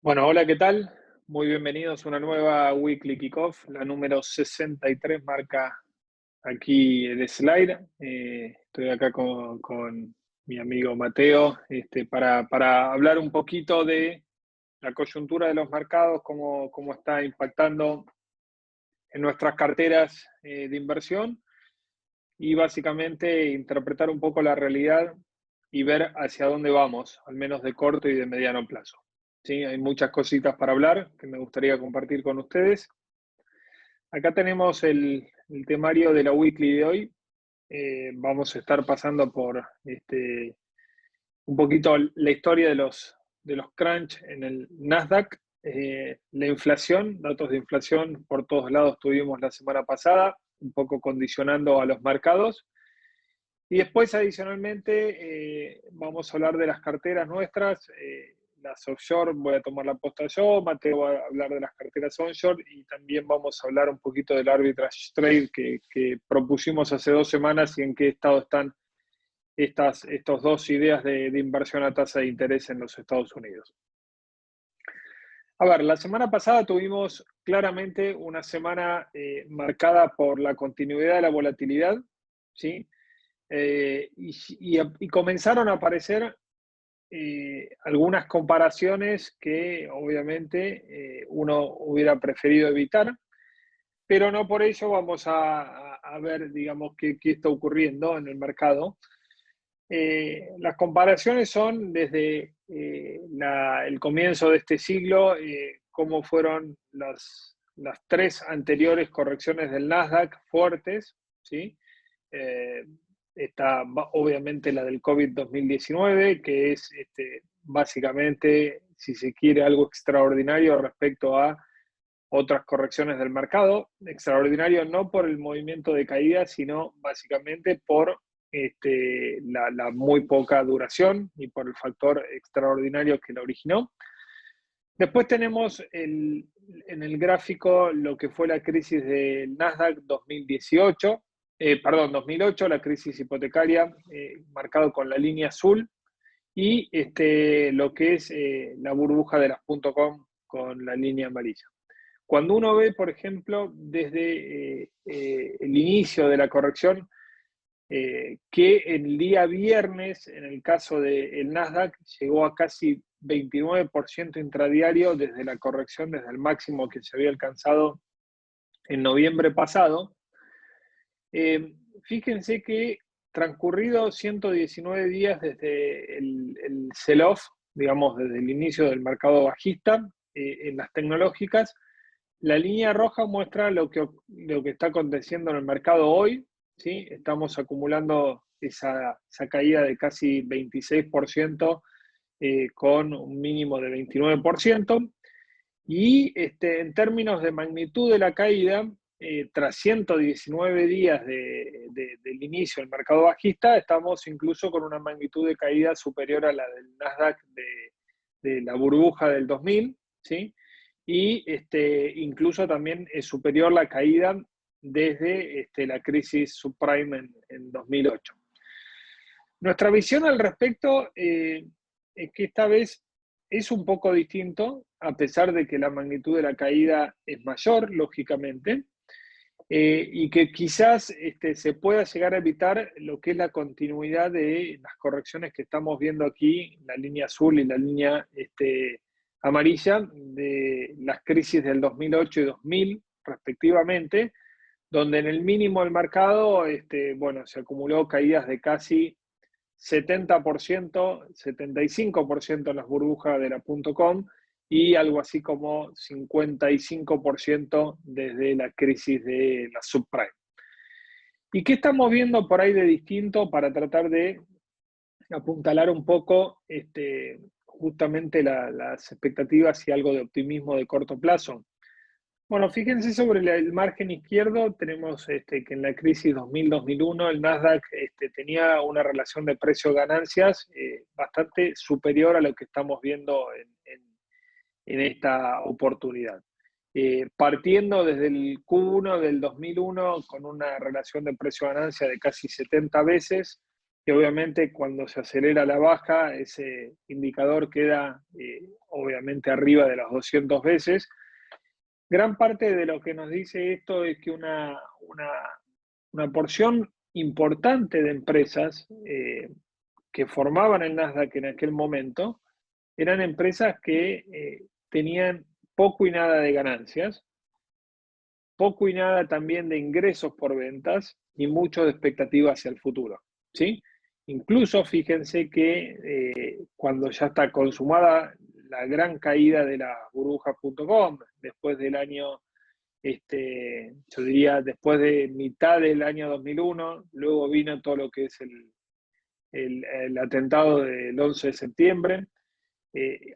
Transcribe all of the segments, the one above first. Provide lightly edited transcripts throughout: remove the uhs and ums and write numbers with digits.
Bueno, hola, ¿qué tal? Muy bienvenidos a una nueva Weekly Kickoff, la número 63 marca aquí el slide. Estoy acá con mi amigo Mateo para hablar un poquito de la coyuntura de los mercados, cómo está impactando en nuestras carteras de inversión y básicamente interpretar un poco la realidad y ver hacia dónde vamos, al menos de corto y de mediano plazo. Sí, hay muchas cositas para hablar que me gustaría compartir con ustedes. Acá tenemos el temario de la weekly de hoy. Vamos a estar pasando por un poquito la historia de los crunch en el Nasdaq. La inflación, datos de inflación por todos lados tuvimos la semana pasada, un poco condicionando a los mercados. Y después, adicionalmente, vamos a hablar de las carteras nuestras, las offshore, voy a tomar la posta yo, Mateo va a hablar de las carteras onshore y también vamos a hablar un poquito del arbitrage trade que propusimos hace 2 semanas y en qué estado están estas dos ideas de inversión a tasa de interés en los Estados Unidos. A ver, la semana pasada tuvimos claramente una semana marcada por la continuidad de la volatilidad, ¿sí? Y comenzaron a aparecer algunas comparaciones que obviamente uno hubiera preferido evitar, pero no por ello vamos a ver, digamos, qué está ocurriendo en el mercado. Las comparaciones son desde el comienzo de este siglo, cómo fueron las tres anteriores correcciones del Nasdaq fuertes, ¿sí? Eh, Está obviamente la del COVID 2019, que es básicamente, si se quiere, algo extraordinario respecto a otras correcciones del mercado. Extraordinario no por el movimiento de caída, sino básicamente por la muy poca duración y por el factor extraordinario que la originó. Después tenemos en el gráfico lo que fue la crisis del Nasdaq 2018, 2008, la crisis hipotecaria, marcado con la línea azul, y lo que es la burbuja de las .com con la línea amarilla. Cuando uno ve, por ejemplo, desde el inicio de la corrección, que el día viernes, en el caso del Nasdaq, llegó a casi 29% intradiario desde la corrección, desde el máximo que se había alcanzado en noviembre pasado. Fíjense que transcurridos 119 días desde el sell-off, digamos, desde el inicio del mercado bajista en las tecnológicas, la línea roja muestra lo que está aconteciendo en el mercado hoy, ¿sí? Estamos acumulando esa caída de casi 26% con un mínimo de 29%. Y en términos de magnitud de la caída, tras 119 días del inicio del mercado bajista, estamos incluso con una magnitud de caída superior a la del Nasdaq de la burbuja del 2000, ¿sí? Y incluso también es superior la caída desde la crisis subprime en 2008. Nuestra visión al respecto es que esta vez es un poco distinto, a pesar de que la magnitud de la caída es mayor, lógicamente, y que quizás se pueda llegar a evitar lo que es la continuidad de las correcciones que estamos viendo aquí, la línea azul y la línea amarilla, de las crisis del 2008 y 2000, respectivamente, donde en el mínimo del mercado bueno, se acumuló caídas de casi 70%, 75% en las burbujas de la .com y algo así como 55% desde la crisis de la subprime. ¿Y qué estamos viendo por ahí de distinto para tratar de apuntalar un poco justamente las expectativas y algo de optimismo de corto plazo? Bueno, fíjense sobre el margen izquierdo, tenemos que en la crisis 2000-2001 el Nasdaq tenía una relación de precio-ganancias bastante superior a lo que estamos viendo en esta oportunidad. Partiendo desde el Q1 del 2001 con una relación de precio-ganancia de casi 70 veces, y obviamente cuando se acelera la baja, ese indicador queda obviamente arriba de las 200 veces. Gran parte de lo que nos dice esto es que una porción importante de empresas que formaban el Nasdaq en aquel momento eran empresas que tenían poco y nada de ganancias, poco y nada también de ingresos por ventas y mucho de expectativa hacia el futuro, ¿sí? Incluso fíjense que cuando ya está consumada la gran caída de la burbuja.com, después del año, yo diría, después de mitad del año 2001, luego vino todo lo que es el atentado del 11 de septiembre.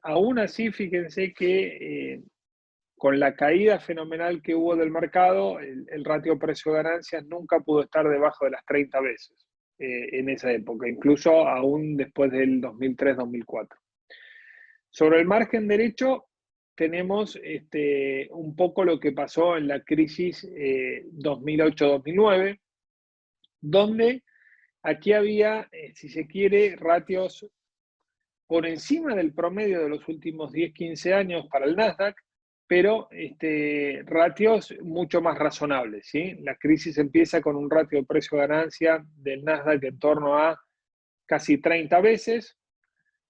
Aún así, fíjense que con la caída fenomenal que hubo del mercado, el ratio precio-ganancias nunca pudo estar debajo de las 30 veces en esa época, incluso aún después del 2003-2004. Sobre el margen derecho, tenemos un poco lo que pasó en la crisis 2008-2009, donde aquí había, si se quiere, ratios por encima del promedio de los últimos 10-15 años para el Nasdaq, pero ratios mucho más razonables, ¿sí? La crisis empieza con un ratio de precio-ganancia del Nasdaq en torno a casi 30 veces.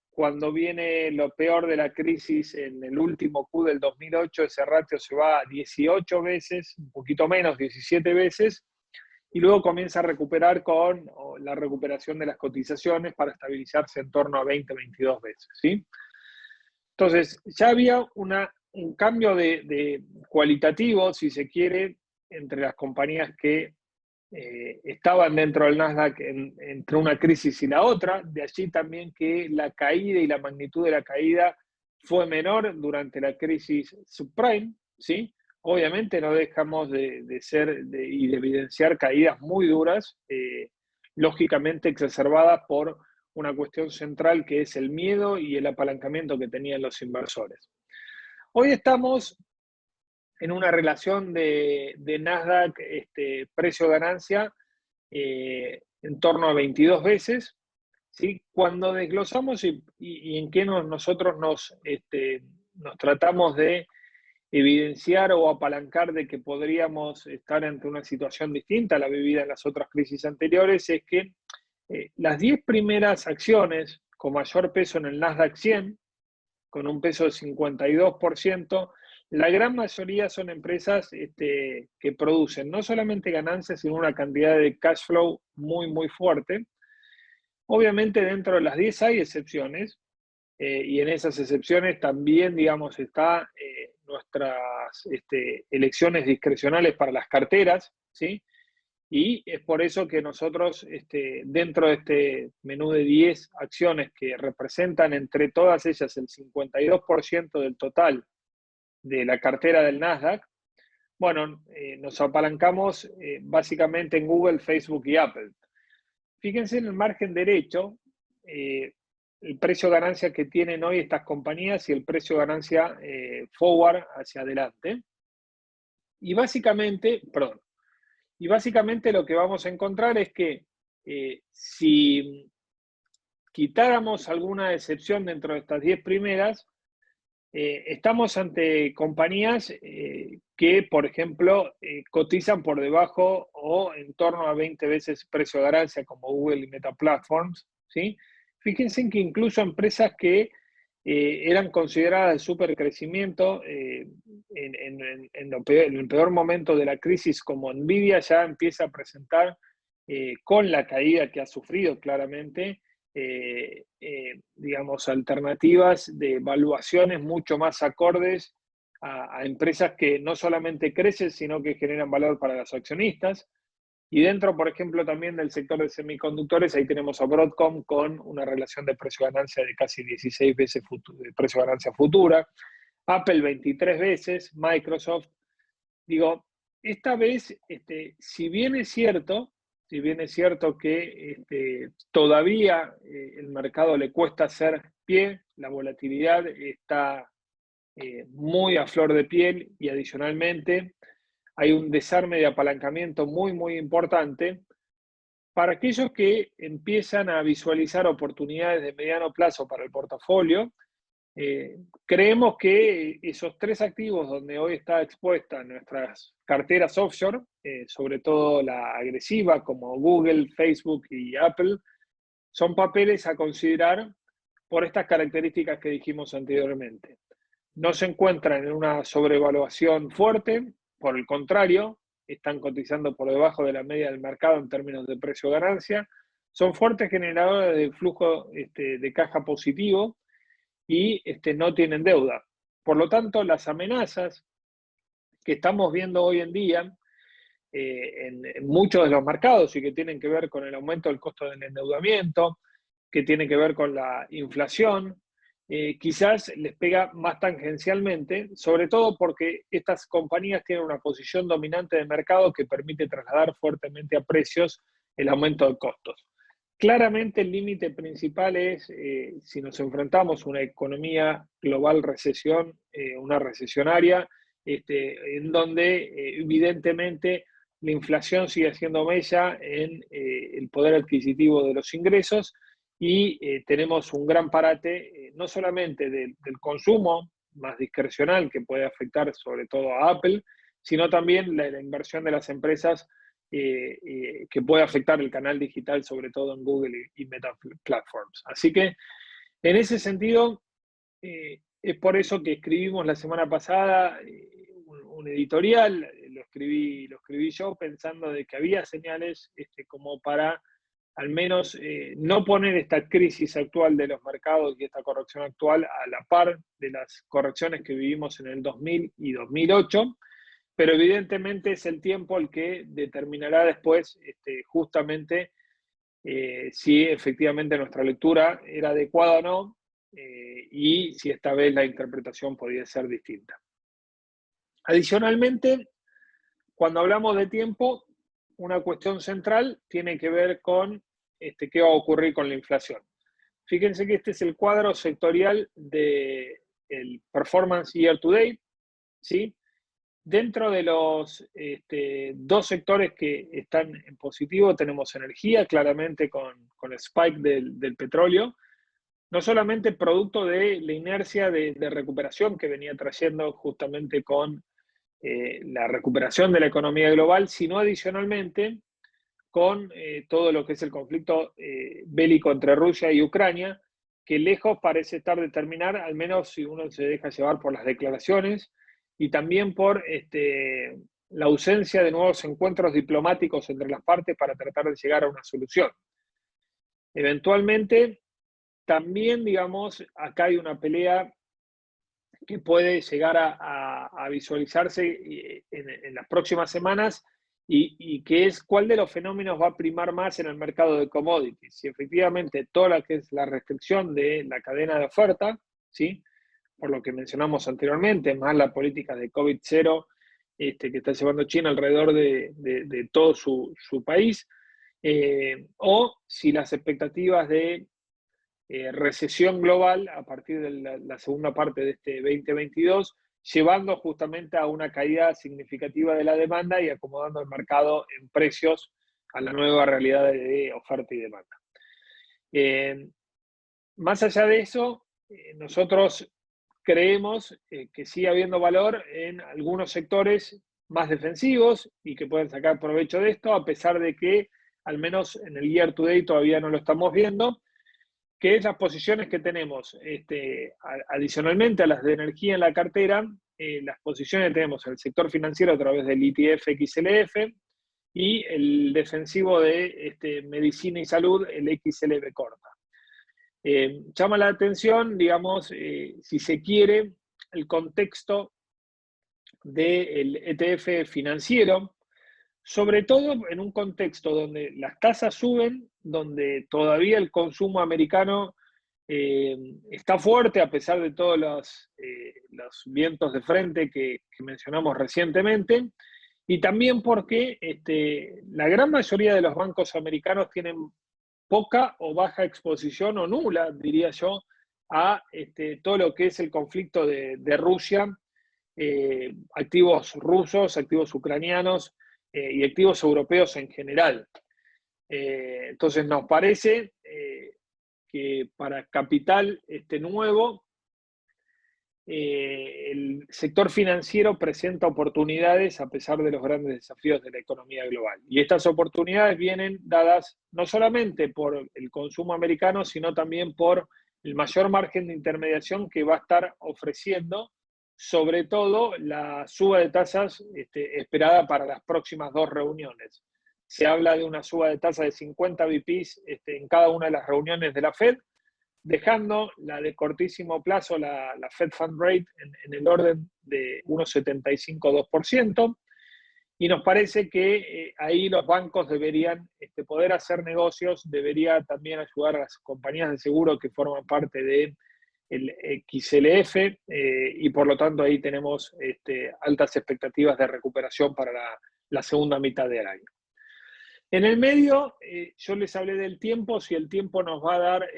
Cuando viene lo peor de la crisis en el último Q del 2008, ese ratio se va a 18 veces, un poquito menos, 17 veces, y luego comienza a recuperar con la recuperación de las cotizaciones para estabilizarse en torno a 20-22 veces, ¿sí? Entonces, ya había un cambio de cualitativo, si se quiere, entre las compañías que estaban dentro del Nasdaq entre una crisis y la otra, de allí también que la caída y la magnitud de la caída fue menor durante la crisis subprime, ¿sí? Obviamente no dejamos de evidenciar caídas muy duras, lógicamente exacerbadas por una cuestión central que es el miedo y el apalancamiento que tenían los inversores. Hoy estamos en una relación de Nasdaq precio-ganancia en torno a 22 veces, ¿sí? Cuando desglosamos y en qué nosotros nos tratamos de evidenciar o apalancar de que podríamos estar ante una situación distinta a la vivida en las otras crisis anteriores, es que las 10 primeras acciones con mayor peso en el Nasdaq 100, con un peso del 52%, la gran mayoría son empresas que producen no solamente ganancias, sino una cantidad de cash flow muy, muy fuerte. Obviamente dentro de las 10 hay excepciones, y en esas excepciones también, digamos, está nuestras elecciones discrecionales para las carteras, ¿sí? Y es por eso que nosotros, dentro de este menú de 10 acciones que representan entre todas ellas el 52% del total de la cartera del Nasdaq, bueno, nos apalancamos básicamente en Google, Facebook y Apple. Fíjense en el margen derecho, el precio ganancia que tienen hoy estas compañías y el precio ganancia forward hacia adelante. Y básicamente lo que vamos a encontrar es que si quitáramos alguna excepción dentro de estas 10 primeras, estamos ante compañías que, por ejemplo, cotizan por debajo o en torno a 20 veces precio de ganancia, como Google y Meta Platforms, ¿sí? Fíjense que incluso empresas que eran consideradas de super crecimiento en el peor momento de la crisis, como Nvidia, ya empieza a presentar, con la caída que ha sufrido claramente, digamos, alternativas de evaluaciones mucho más acordes a empresas que no solamente crecen, sino que generan valor para los accionistas. Y dentro, por ejemplo, también del sector de semiconductores, ahí tenemos a Broadcom con una relación de precio-ganancia de casi 16 veces de precio-ganancia futura, Apple 23 veces, Microsoft. Digo, esta vez, si bien es cierto que todavía el mercado le cuesta hacer pie, la volatilidad está muy a flor de piel y adicionalmente hay un desarme de apalancamiento muy, muy importante. Para aquellos que empiezan a visualizar oportunidades de mediano plazo para el portafolio, creemos que esos tres activos donde hoy está expuesta nuestras carteras offshore, sobre todo la agresiva como Google, Facebook y Apple, son papeles a considerar por estas características que dijimos anteriormente. No se encuentran en una sobrevaluación fuerte, por el contrario, están cotizando por debajo de la media del mercado en términos de precio-ganancia, son fuertes generadores de flujo de caja positivo y no tienen deuda. Por lo tanto, las amenazas que estamos viendo hoy en día en muchos de los mercados y que tienen que ver con el aumento del costo del endeudamiento, que tiene que ver con la inflación, quizás les pega más tangencialmente, sobre todo porque estas compañías tienen una posición dominante de mercado que permite trasladar fuertemente a precios el aumento de costos. Claramente el límite principal es si nos enfrentamos a una economía global recesión, una recesionaria, en donde evidentemente la inflación sigue haciendo mella en el poder adquisitivo de los ingresos y tenemos un gran parate, no solamente del consumo más discrecional que puede afectar sobre todo a Apple, sino también la inversión de las empresas que puede afectar el canal digital, sobre todo en Google y Meta Platforms. Así que en ese sentido, es por eso que escribimos la semana pasada un editorial, lo escribí yo pensando de que había señales como para al menos no poner esta crisis actual de los mercados y esta corrección actual a la par de las correcciones que vivimos en el 2000 y 2008, pero evidentemente es el tiempo el que determinará después justamente si efectivamente nuestra lectura era adecuada o no y si esta vez la interpretación podía ser distinta. Adicionalmente, cuando hablamos de tiempo, una cuestión central tiene que ver con qué va a ocurrir con la inflación. Fíjense que este es el cuadro sectorial del performance year to date, ¿sí? Dentro de los dos sectores que están en positivo tenemos energía, claramente con el spike del petróleo, no solamente producto de la inercia de recuperación que venía trayendo justamente con la recuperación de la economía global, sino adicionalmente con todo lo que es el conflicto bélico entre Rusia y Ucrania, que lejos parece estar de terminar, al menos si uno se deja llevar por las declaraciones, y también por la ausencia de nuevos encuentros diplomáticos entre las partes para tratar de llegar a una solución. Eventualmente, también, digamos, acá hay una pelea que puede llegar a visualizarse en las próximas semanas y que es cuál de los fenómenos va a primar más en el mercado de commodities. Si efectivamente toda la que es la restricción de la cadena de oferta, ¿sí? Por lo que mencionamos anteriormente, más la política de COVID-0 que está llevando China alrededor de todo su país, o si las expectativas de recesión global a partir de la segunda parte de este 2022, llevando justamente a una caída significativa de la demanda y acomodando el mercado en precios a la nueva realidad de oferta y demanda. Más allá de eso, nosotros creemos que sigue habiendo valor en algunos sectores más defensivos y que pueden sacar provecho de esto, a pesar de que al menos en el year to date todavía no lo estamos viendo, que es las posiciones que tenemos adicionalmente a las de energía en la cartera, las posiciones que tenemos en el sector financiero a través del ETF XLF y el defensivo de medicina y salud, el XLB corta. Llama la atención, digamos, si se quiere, el contexto del ETF financiero, sobre todo en un contexto donde las tasas suben, donde todavía el consumo americano está fuerte a pesar de todos los vientos de frente que mencionamos recientemente, y también porque la gran mayoría de los bancos americanos tienen poca o baja exposición o nula, diría yo, a todo lo que es el conflicto de Rusia, activos rusos, activos ucranianos y activos europeos en general. Entonces nos parece que para capital nuevo, el sector financiero presenta oportunidades a pesar de los grandes desafíos de la economía global. Y estas oportunidades vienen dadas no solamente por el consumo americano, sino también por el mayor margen de intermediación que va a estar ofreciendo, sobre todo la suba de tasas esperada para las próximas 2 reuniones. Se habla de una suba de tasa de 50 BPs en cada una de las reuniones de la Fed, dejando la de cortísimo plazo, la Fed Fund Rate, en el orden de 1,75-2%, y nos parece que ahí los bancos deberían poder hacer negocios, debería también ayudar a las compañías de seguro que forman parte del XLF, y por lo tanto ahí tenemos altas expectativas de recuperación para la segunda mitad del año. En el medio, yo les hablé del tiempo, si el tiempo nos va a dar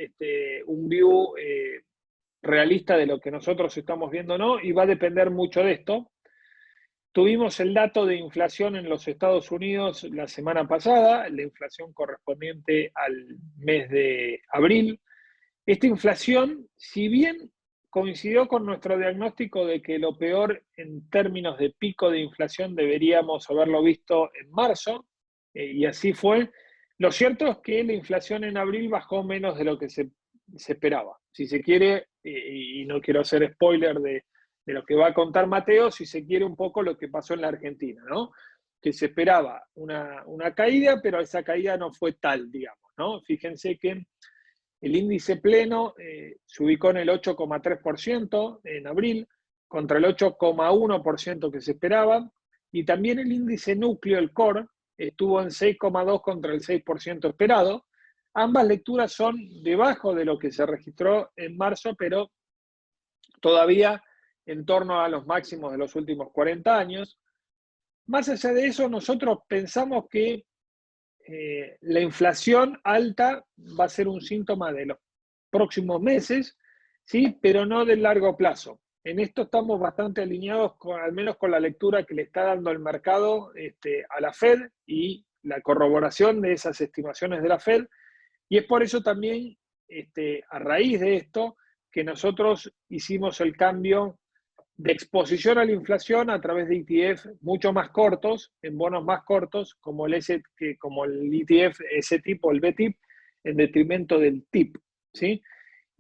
un view realista de lo que nosotros estamos viendo o no, y va a depender mucho de esto. Tuvimos el dato de inflación en los Estados Unidos la semana pasada, la inflación correspondiente al mes de abril. Esta inflación, si bien coincidió con nuestro diagnóstico de que lo peor en términos de pico de inflación deberíamos haberlo visto en marzo, y así fue. Lo cierto es que la inflación en abril bajó menos de lo que se esperaba. Si se quiere, y no quiero hacer spoiler de lo que va a contar Mateo, si se quiere un poco lo que pasó en la Argentina, ¿no? Que se esperaba una caída, pero esa caída no fue tal, digamos, ¿no? Fíjense que el índice pleno se ubicó en el 8,3% en abril, contra el 8,1% que se esperaba, y también el índice núcleo, el core, estuvo en 6,2% contra el 6% esperado. Ambas lecturas son debajo de lo que se registró en marzo, pero todavía en torno a los máximos de los últimos 40 años. Más allá de eso, nosotros pensamos que la inflación alta va a ser un síntoma de los próximos meses, ¿sí? Pero no del largo plazo. En esto estamos bastante alineados, al menos con la lectura que le está dando el mercado a la Fed y la corroboración de esas estimaciones de la Fed. Y es por eso también, a raíz de esto, que nosotros hicimos el cambio de exposición a la inflación a través de ETF mucho más cortos, en bonos más cortos, como el ETF S-TIP o el B-TIP, en detrimento del TIP, ¿sí?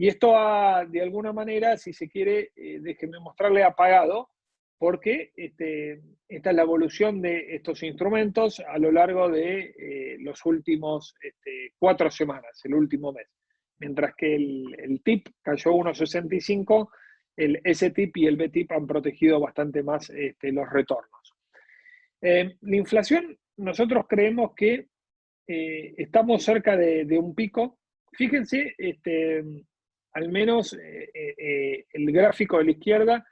Y esto ha, de alguna manera, si se quiere, déjenme mostrarle, apagado, porque esta es la evolución de estos instrumentos a lo largo de los últimos 4 semanas, el último mes. Mientras que el TIP cayó 1,65, el S-TIP y el B-TIP han protegido bastante más los retornos. La inflación, nosotros creemos que estamos cerca de un pico. Fíjense, al menos el gráfico de la izquierda,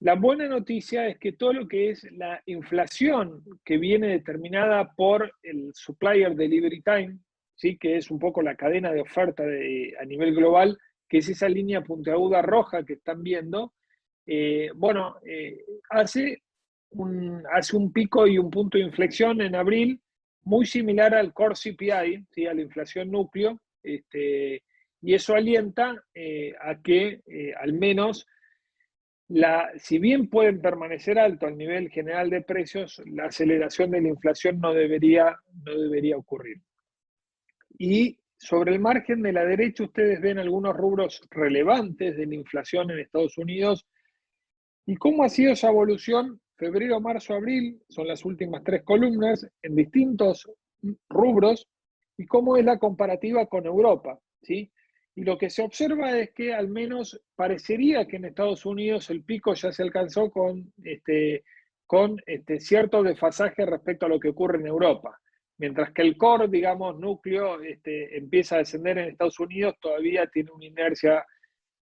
la buena noticia es que todo lo que es la inflación que viene determinada por el Supplier Delivery Time, ¿sí? Que es un poco la cadena de oferta a nivel global, que es esa línea puntiaguda roja que están viendo, hace un pico y un punto de inflexión en abril, muy similar al Core CPI, ¿sí? A la inflación núcleo, y eso alienta a que al menos si bien pueden permanecer alto al nivel general de precios, la aceleración de la inflación no debería ocurrir. Y sobre el margen de la derecha, ustedes ven algunos rubros relevantes de la inflación en Estados Unidos. ¿Y cómo ha sido esa evolución? Febrero, marzo, abril, son las últimas 3 columnas, en distintos rubros, y cómo es la comparativa con Europa, ¿sí? Y lo que se observa es que al menos parecería que en Estados Unidos el pico ya se alcanzó con cierto desfasaje respecto a lo que ocurre en Europa. Mientras que el core, digamos, núcleo, empieza a descender en Estados Unidos, todavía tiene una inercia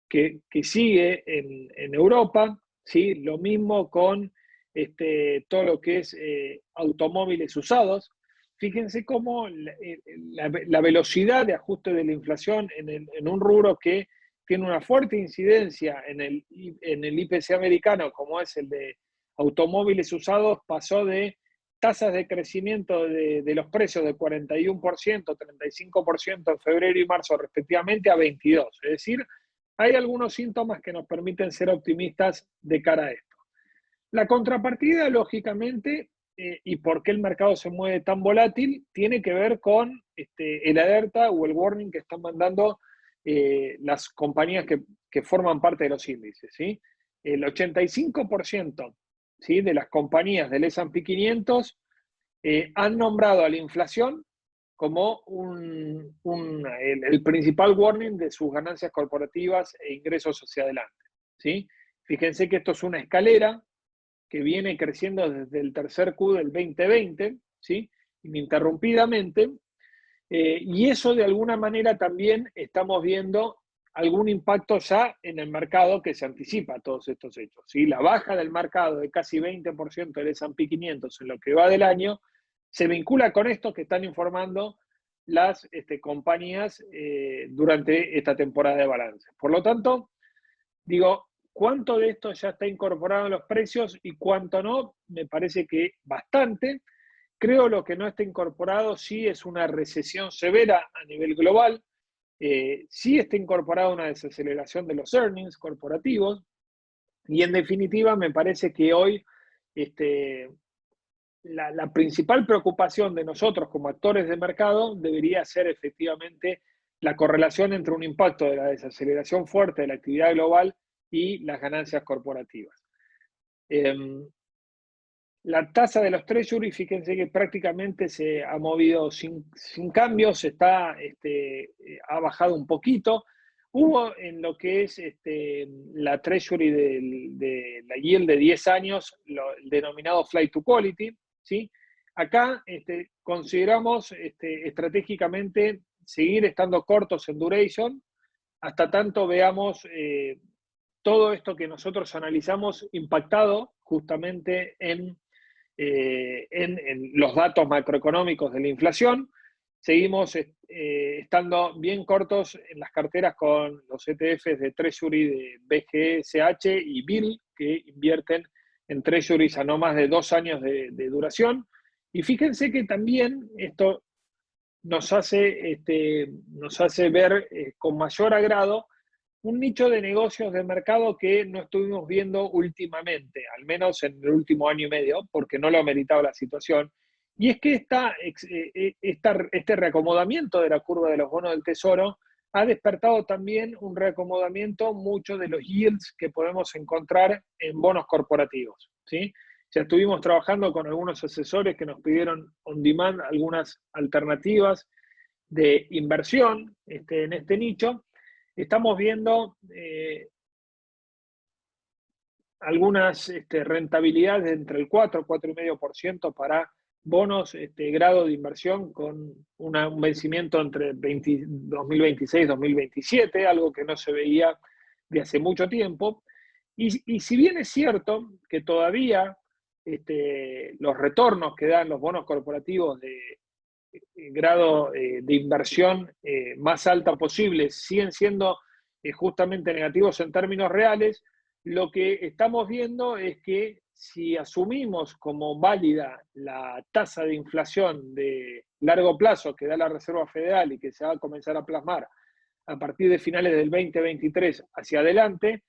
que sigue en Europa, ¿sí? Lo mismo con todo lo que es automóviles usados. Fíjense cómo la velocidad de ajuste de la inflación en un rubro que tiene una fuerte incidencia en el IPC americano, como es el de automóviles usados, pasó de tasas de crecimiento de los precios de 41%, 35% en febrero y marzo respectivamente a 22%. Es decir, hay algunos síntomas que nos permiten ser optimistas de cara a esto. La contrapartida, lógicamente, y por qué el mercado se mueve tan volátil, tiene que ver con el alerta o el warning que están mandando las compañías que forman parte de los índices, ¿sí? El 85%, ¿sí?, de las compañías del S&P 500 han nombrado a la inflación como el principal warning de sus ganancias corporativas e ingresos hacia adelante, ¿sí? Fíjense que esto es una escalera que viene creciendo desde el tercer Q del 2020, ¿sí?, ininterrumpidamente, y eso de alguna manera también estamos viendo algún impacto ya en el mercado que se anticipa a todos estos hechos, ¿sí? La baja del mercado de casi 20% del S&P 500 en lo que va del año se vincula con esto que están informando las compañías durante esta temporada de balance. Por lo tanto, digo, ¿cuánto de esto ya está incorporado en los precios y cuánto no? Me parece que bastante. Creo lo que no está incorporado sí es una recesión severa a nivel global, sí está incorporada una desaceleración de los earnings corporativos y en definitiva me parece que hoy la principal preocupación de nosotros como actores de mercado debería ser efectivamente la correlación entre un impacto de la desaceleración fuerte de la actividad global y las ganancias corporativas. La tasa de los treasury, fíjense que prácticamente se ha movido sin cambios, ha bajado un poquito. Hubo en lo que es la treasury de la yield de 10 años, el denominado flight to quality, ¿sí? Acá consideramos estratégicamente seguir estando cortos en duration, hasta tanto veamos todo esto que nosotros analizamos impactado justamente en los datos macroeconómicos de la inflación. Seguimos estando bien cortos en las carteras con los ETFs de Treasury de BGSH y BIL, que invierten en Treasuries a no más de 2 años de duración. Y fíjense que también esto nos hace ver con mayor agrado un nicho de negocios de mercado que no estuvimos viendo últimamente, al menos en el último año y medio, porque no lo ha meritado la situación. Y es que este reacomodamiento de la curva de los bonos del Tesoro ha despertado también un reacomodamiento mucho de los yields que podemos encontrar en bonos corporativos, ¿sí? Ya estuvimos trabajando con algunos asesores que nos pidieron on demand algunas alternativas de inversión en este nicho. Estamos viendo algunas rentabilidades de entre el 4 y 4,5% para bonos grado de inversión con un vencimiento entre 2026 y 2027, algo que no se veía de hace mucho tiempo. Y si bien es cierto que todavía los retornos que dan los bonos corporativos de grado de inversión más alta posible siguen siendo justamente negativos en términos reales, lo que estamos viendo es que si asumimos como válida la tasa de inflación de largo plazo que da la Reserva Federal y que se va a comenzar a plasmar a partir de finales del 2023 hacia adelante,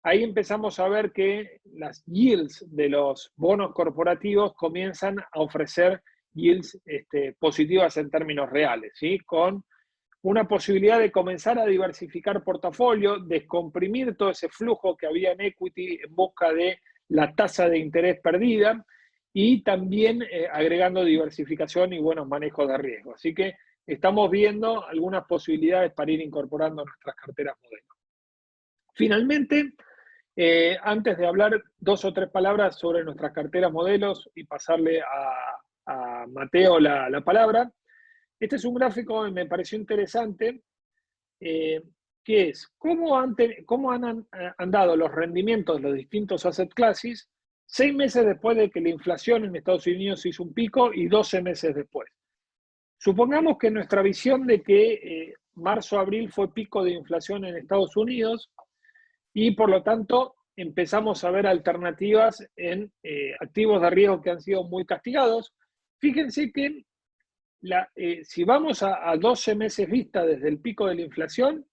ahí empezamos a ver que las yields de los bonos corporativos comienzan a ofrecer yields positivas en términos reales, ¿sí? Con una posibilidad de comenzar a diversificar portafolio, descomprimir todo ese flujo que había en equity en busca de la tasa de interés perdida y también agregando diversificación y buenos manejos de riesgo. Así que estamos viendo algunas posibilidades para ir incorporando nuestras carteras modelo. Finalmente, antes de hablar 2 o 3 palabras sobre nuestras carteras modelos y pasarle a Mateo la palabra, este es un gráfico que me pareció interesante, que es cómo han andado los rendimientos de los distintos asset classes 6 meses después de que la inflación en Estados Unidos hizo un pico y 12 meses después. Supongamos que nuestra visión de que marzo-abril fue pico de inflación en Estados Unidos y por lo tanto empezamos a ver alternativas en activos de riesgo que han sido muy castigados, Fíjense que si vamos a 12 meses vista desde el pico de la inflación,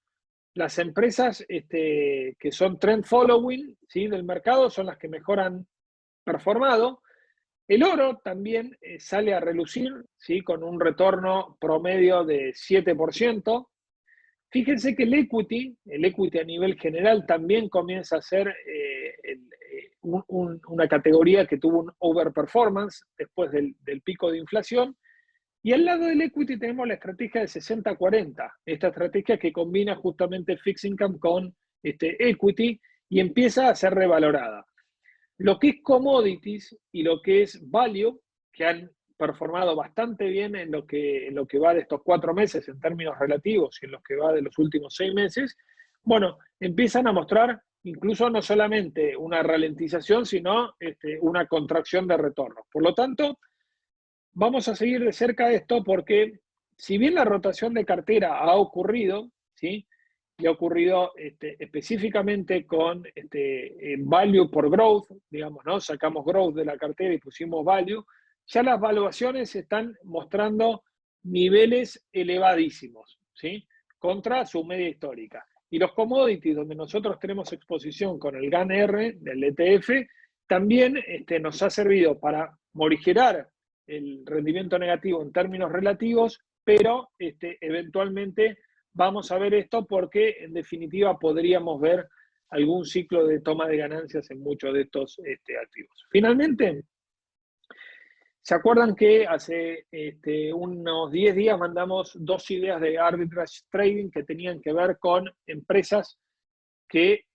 las empresas que son trend following, ¿sí?, del mercado son las que mejor han performado. El oro también sale a relucir, ¿sí?, con un retorno promedio de 7%. Fíjense que el equity a nivel general también comienza a ser una categoría que tuvo un overperformance después del pico de inflación. Y al lado del equity tenemos la estrategia de 60-40, esta estrategia que combina justamente fixed income con equity y empieza a ser revalorada. Lo que es commodities y lo que es value, que han performado bastante bien en lo que va de estos 4 meses en términos relativos y en lo que va de los últimos 6 meses, bueno, empiezan a mostrar incluso no solamente una ralentización, sino una contracción de retorno. Por lo tanto, vamos a seguir de cerca esto porque si bien la rotación de cartera ha ocurrido, ¿sí?, y ha ocurrido específicamente con value por growth, digamos, ¿no? Sacamos growth de la cartera y pusimos value, ya las valuaciones están mostrando niveles elevadísimos, ¿sí?, contra su media histórica. Y los commodities, donde nosotros tenemos exposición con el GAN-R del ETF, también nos ha servido para morigerar el rendimiento negativo en términos relativos, pero eventualmente vamos a ver esto porque en definitiva podríamos ver algún ciclo de toma de ganancias en muchos de estos activos. Finalmente, ¿se acuerdan que hace unos 10 días mandamos 2 ideas de arbitrage trading que tenían que ver con empresas que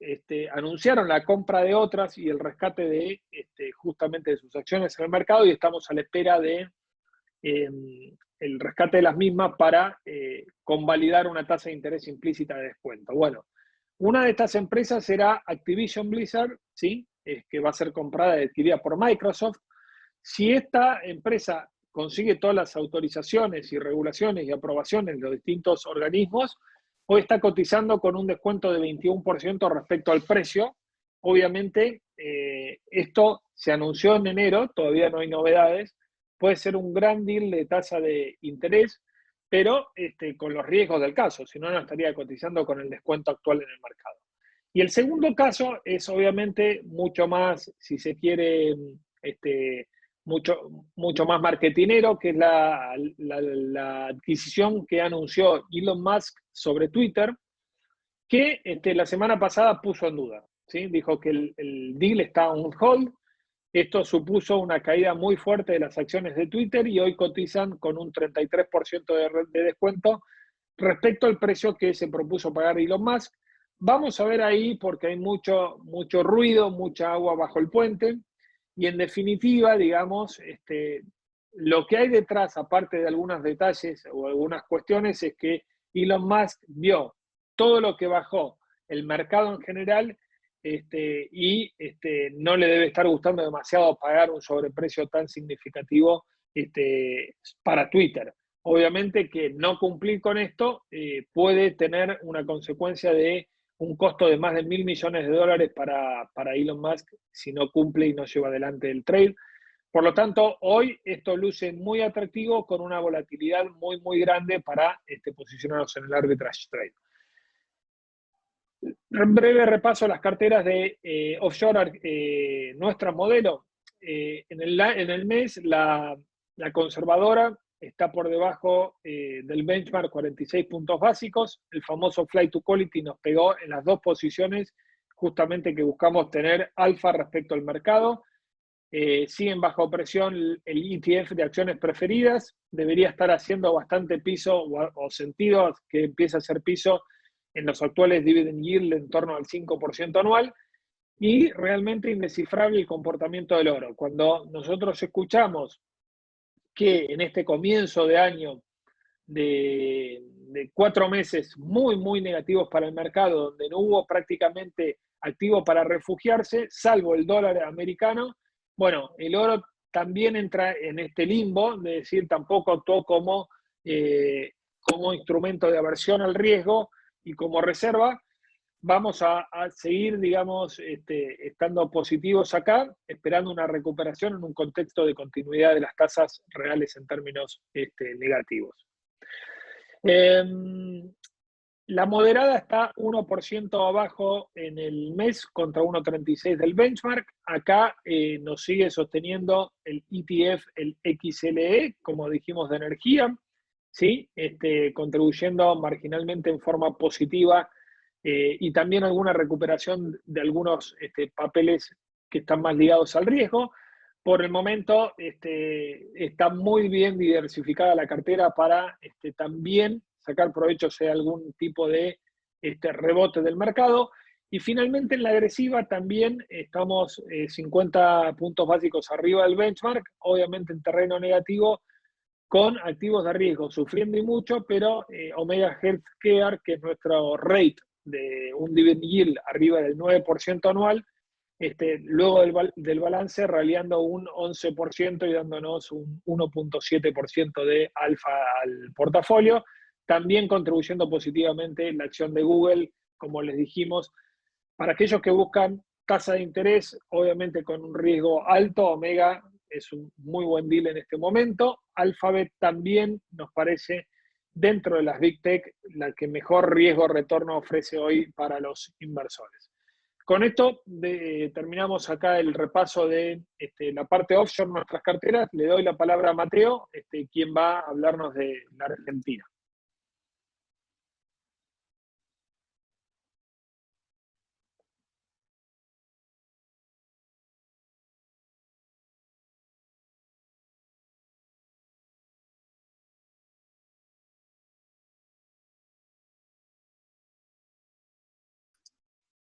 anunciaron la compra de otras y el rescate de justamente de sus acciones en el mercado, y estamos a la espera de el rescate de las mismas para convalidar una tasa de interés implícita de descuento? Bueno, una de estas empresas será Activision Blizzard, ¿sí?, que va a ser comprada y adquirida por Microsoft. Si esta empresa consigue todas las autorizaciones y regulaciones y aprobaciones de los distintos organismos, hoy está cotizando con un descuento de 21% respecto al precio. Obviamente, esto se anunció en enero, todavía no hay novedades. Puede ser un gran deal de tasa de interés, pero con los riesgos del caso, si no, no estaría cotizando con el descuento actual en el mercado. Y el segundo caso es obviamente mucho más, si se quiere, mucho más marketinero, que es la adquisición que anunció Elon Musk sobre Twitter, que la semana pasada puso en duda, ¿sí? Dijo que el deal está on hold. Esto supuso una caída muy fuerte de las acciones de Twitter y hoy cotizan con un 33% de descuento respecto al precio que se propuso pagar Elon Musk. Vamos a ver ahí porque hay mucho ruido, mucha agua bajo el puente. Y en definitiva, digamos, lo que hay detrás, aparte de algunos detalles o algunas cuestiones, es que Elon Musk vio todo lo que bajó el mercado en general y no le debe estar gustando demasiado pagar un sobreprecio tan significativo para Twitter. Obviamente que no cumplir con esto puede tener una consecuencia de un costo de más de $1.000 millones para Elon Musk si no cumple y no lleva adelante el trade. Por lo tanto, hoy esto luce muy atractivo con una volatilidad muy grande para posicionarnos en el arbitrage trade. En breve repaso las carteras de offshore, nuestra modelo. En el mes, la conservadora está por debajo del benchmark 46 puntos básicos. El famoso flight to quality nos pegó en las dos posiciones, justamente que buscamos tener alfa respecto al mercado. Siguen bajo presión el ETF de acciones preferidas. Debería estar haciendo bastante piso o sentido que empiece a hacer piso en los actuales dividend yield en torno al 5% anual. Y realmente indescifrable el comportamiento del oro. Cuando nosotros escuchamos que en este comienzo de año de 4 meses muy negativos para el mercado, donde no hubo prácticamente activo para refugiarse, salvo el dólar americano, bueno, el oro también entra en este limbo, de decir, tampoco actuó como instrumento de aversión al riesgo y como reserva. vamos a seguir, digamos, estando positivos acá, esperando una recuperación en un contexto de continuidad de las tasas reales en términos negativos. La moderada está 1% abajo en el mes contra 1,36 del benchmark. Acá nos sigue sosteniendo el ETF, el XLE, como dijimos, de energía, ¿sí? Contribuyendo marginalmente en forma positiva y también alguna recuperación de algunos papeles que están más ligados al riesgo. Por el momento está muy bien diversificada la cartera para también sacar provecho de algún tipo de rebote del mercado. Y finalmente en la agresiva también estamos 50 puntos básicos arriba del benchmark, obviamente en terreno negativo, con activos de riesgo, sufriendo y mucho, pero Omega Healthcare, que es nuestro rate de un dividend yield arriba del 9% anual, luego del balance raleando un 11% y dándonos un 1,7% de alfa al portafolio, también contribuyendo positivamente la acción de Google, como les dijimos, para aquellos que buscan tasa de interés, obviamente con un riesgo alto, Omega es un muy buen deal en este momento. Alphabet también nos parece, dentro de las Big Tech, la que mejor riesgo-retorno ofrece hoy para los inversores. Con esto terminamos acá el repaso de la parte offshore, nuestras carteras. Le doy la palabra a Mateo, quien va a hablarnos de la Argentina.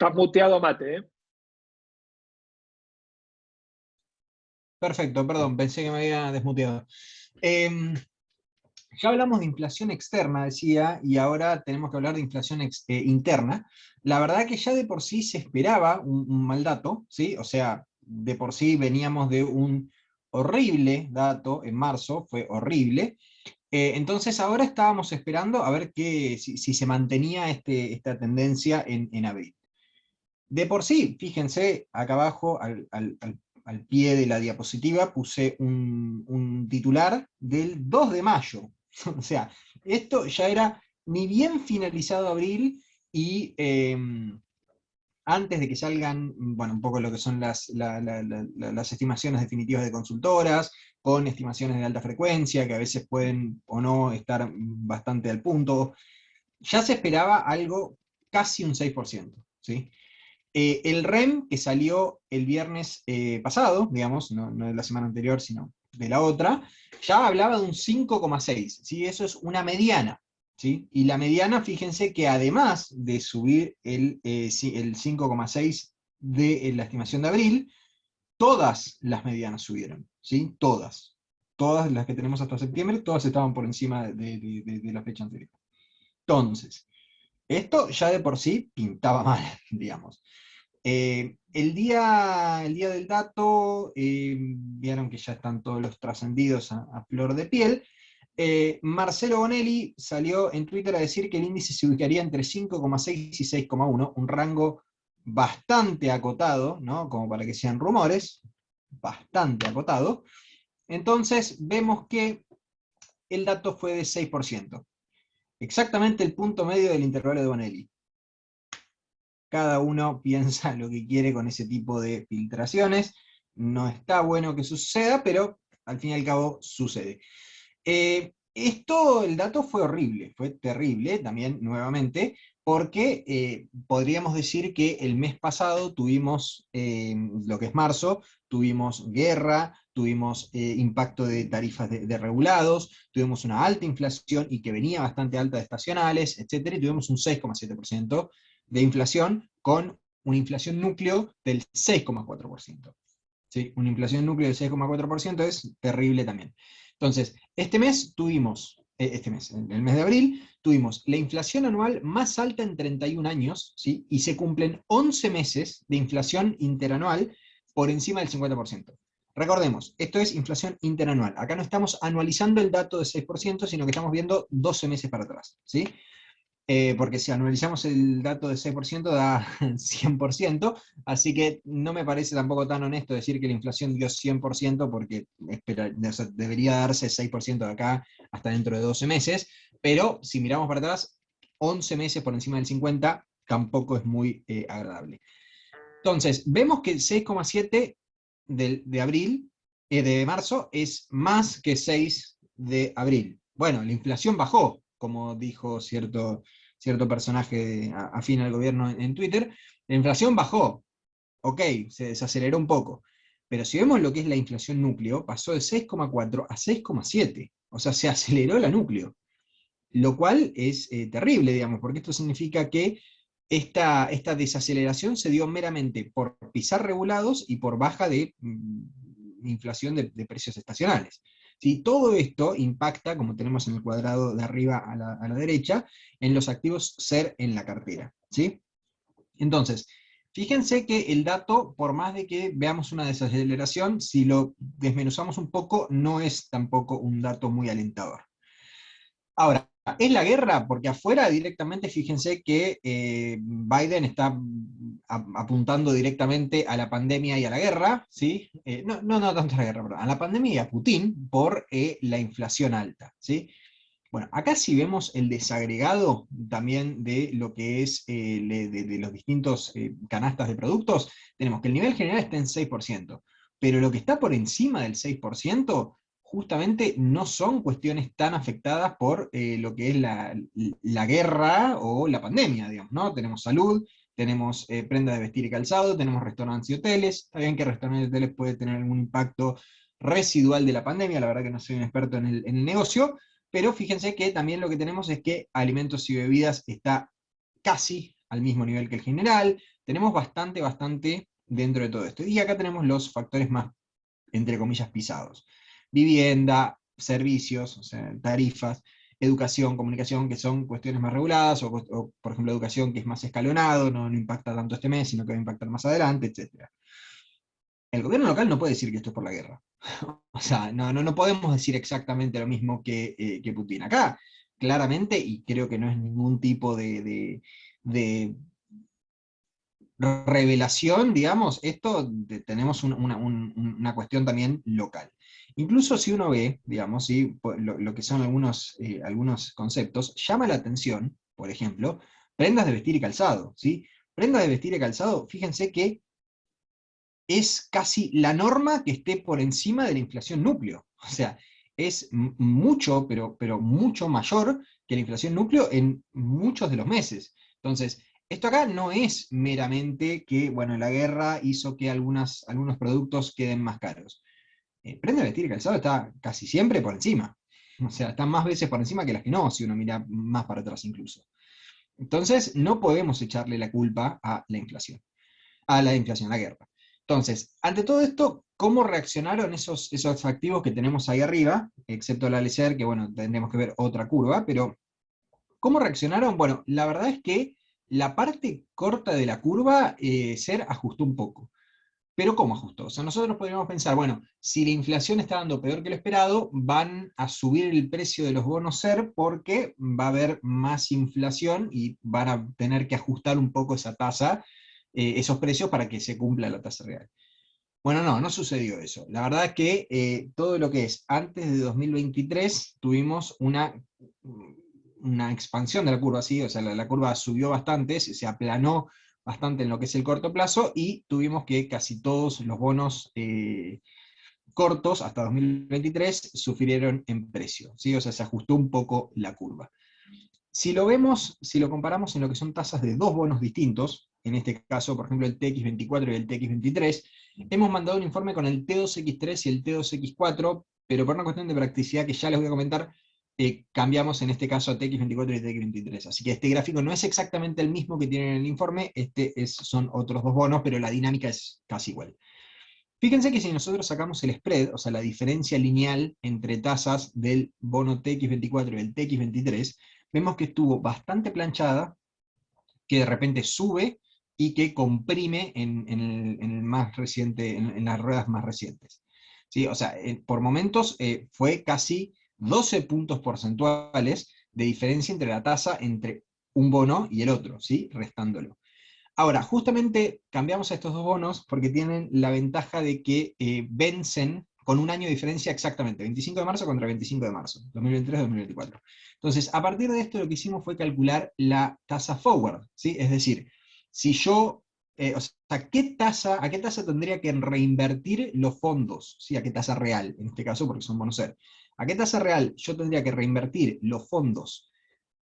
Estás muteado, Mate, ¿eh? Perfecto, perdón, pensé que me había desmuteado. Ya hablamos de inflación externa, decía, y ahora tenemos que hablar de inflación interna. La verdad que ya de por sí se esperaba un mal dato, ¿sí? O sea, de por sí veníamos de un horrible dato en marzo, fue horrible. Entonces ahora estábamos esperando a ver si se mantenía esta tendencia en abril. De por sí, fíjense, acá abajo, al pie de la diapositiva, puse un titular del 2 de mayo. O sea, esto ya era ni bien finalizado abril y antes de que salgan, bueno, un poco lo que son las estimaciones definitivas de consultoras, con estimaciones de alta frecuencia, que a veces pueden o no estar bastante al punto, ya se esperaba algo casi un 6%, ¿sí? El REM, que salió el viernes pasado, digamos, no de la semana anterior, sino de la otra, ya hablaba de un 5,6, ¿sí? Eso es una mediana, ¿sí? Y la mediana, fíjense que además de subir el 5,6 de la estimación de abril, todas las medianas subieron, ¿sí? Todas. Todas las que tenemos hasta septiembre, todas estaban por encima de la fecha anterior. Entonces, esto ya de por sí pintaba mal, digamos. El día del dato, vieron que ya están todos los trascendidos a flor de piel. Marcelo Bonelli salió en Twitter a decir que el índice se ubicaría entre 5,6 y 6,1, un rango bastante acotado, ¿no? Como para que sean rumores, bastante acotado. Entonces vemos que el dato fue de 6%, exactamente el punto medio del intervalo de Bonelli. Cada uno piensa lo que quiere con ese tipo de filtraciones. No está bueno que suceda, pero al fin y al cabo sucede. El dato fue horrible, fue terrible también, nuevamente, porque podríamos decir que el mes pasado tuvimos, lo que es marzo, tuvimos guerra, tuvimos impacto de tarifas de regulados, tuvimos una alta inflación y que venía bastante alta de estacionales, etcétera, y tuvimos un 6,7% de inflación con una inflación núcleo del 6,4%. ¿Sí? Una inflación núcleo del 6,4% es terrible también. Entonces, este mes tuvimos, en el mes de abril, tuvimos la inflación anual más alta en 31 años, ¿sí? Y se cumplen 11 meses de inflación interanual por encima del 50%. Recordemos, esto es inflación interanual. Acá no estamos anualizando el dato de 6%, sino que estamos viendo 12 meses para atrás, ¿sí? porque si analizamos el dato de 6% da 100%, así que no me parece tampoco tan honesto decir que la inflación dio 100%, porque o sea, debería darse 6% de acá hasta dentro de 12 meses, pero si miramos para atrás, 11 meses por encima del 50 tampoco es muy agradable. Entonces, vemos que el 6,7 de abril, de marzo, es más que 6 de abril. Bueno, la inflación bajó, como dijo cierto personaje afín al gobierno en Twitter. La inflación bajó, ok, se desaceleró un poco. Pero si vemos lo que es la inflación núcleo, pasó de 6,4 a 6,7. O sea, se aceleró la núcleo. Lo cual es terrible, digamos, porque esto significa que esta desaceleración se dio meramente por pisar regulados y por baja de inflación de precios estacionales. ¿Sí? Todo esto impacta, como tenemos en el cuadrado de arriba a la derecha, en los activos SER en la cartera. ¿Sí? Entonces, fíjense que el dato, por más de que veamos una desaceleración, si lo desmenuzamos un poco, no es tampoco un dato muy alentador. Ahora, ¿es la guerra? Porque afuera directamente, fíjense que Biden está apuntando directamente a la pandemia y a la guerra, ¿sí? No tanto a la guerra, perdón, a la pandemia y a Putin por la inflación alta, ¿sí? Bueno, acá si vemos el desagregado también de lo que es de los distintos canastas de productos, tenemos que el nivel general está en 6%, pero lo que está por encima del 6% justamente no son cuestiones tan afectadas por lo que es la guerra o la pandemia, digamos, ¿no? Tenemos salud, tenemos prendas de vestir y calzado, tenemos restaurantes y hoteles. Está bien que restaurantes y hoteles puede tener algún impacto residual de la pandemia, la verdad que no soy un experto en el negocio, pero fíjense que también lo que tenemos es que alimentos y bebidas está casi al mismo nivel que el general, tenemos bastante dentro de todo esto. Y acá tenemos los factores más, entre comillas, pisados. Vivienda, servicios, o sea, tarifas, educación, comunicación, que son cuestiones más reguladas, o por ejemplo educación que es más escalonado, no impacta tanto este mes, sino que va a impactar más adelante, etc. El gobierno local no puede decir que esto es por la guerra. O sea, no podemos decir exactamente lo mismo que Putin. Acá, claramente, y creo que no es ningún tipo de revelación, digamos, tenemos una cuestión también local. Incluso si uno ve, digamos, ¿sí? Lo que son algunos conceptos, llama la atención, por ejemplo, prendas de vestir y calzado, ¿sí? Prendas de vestir y calzado, fíjense que es casi la norma que esté por encima de la inflación núcleo. O sea, es mucho, pero mucho mayor que la inflación núcleo en muchos de los meses. Entonces, esto acá no es meramente que, bueno, la guerra hizo que algunos productos queden más caros. Prenda de vestir y calzado está casi siempre por encima. O sea, está más veces por encima que las que no, si uno mira más para atrás incluso. Entonces, no podemos echarle la culpa a la inflación, a la guerra. Entonces, ante todo esto, ¿cómo reaccionaron esos activos que tenemos ahí arriba? Excepto la LCR, que bueno, tendremos que ver otra curva, pero ¿cómo reaccionaron? Bueno, la verdad es que la parte corta de la curva, SER ajustó un poco. Pero ¿cómo ajustó? O sea, nosotros podríamos pensar, bueno, si la inflación está dando peor que lo esperado, van a subir el precio de los bonos SER porque va a haber más inflación y van a tener que ajustar un poco esa tasa, esos precios para que se cumpla la tasa real. Bueno, no sucedió eso. La verdad es que todo lo que es antes de 2023 tuvimos una expansión de la curva, ¿sí? O sea, la curva subió bastante, se aplanó bastante en lo que es el corto plazo, y tuvimos que casi todos los bonos cortos hasta 2023 sufrieron en precio, ¿sí? O sea, se ajustó un poco la curva. Si lo vemos, si lo comparamos en lo que son tasas de dos bonos distintos, en este caso, por ejemplo, el TX24 y el TX23, hemos mandado un informe con el T2X3 y el T2X4, pero por una cuestión de practicidad que ya les voy a comentar, cambiamos en este caso a TX24 y TX23. Así que este gráfico no es exactamente el mismo que tienen en el informe, son otros dos bonos, pero la dinámica es casi igual. Fíjense que si nosotros sacamos el spread, o sea, la diferencia lineal entre tasas del bono TX24 y el TX23, vemos que estuvo bastante planchada, que de repente sube y que comprime en el más reciente, en las ruedas más recientes. ¿Sí? O sea, por momentos fue casi 12 puntos porcentuales de diferencia entre la tasa entre un bono y el otro, ¿sí? Restándolo. Ahora, justamente cambiamos a estos dos bonos porque tienen la ventaja de que vencen con un año de diferencia exactamente, 25 de marzo contra 25 de marzo, 2023-2024. Entonces, a partir de esto lo que hicimos fue calcular la tasa forward, ¿sí? Es decir, si yo, o sea, ¿a qué tasa tendría que reinvertir los fondos? ¿Sí? ¿A qué tasa real, en este caso, porque son bonos ser? ¿A qué tasa real yo tendría que reinvertir los fondos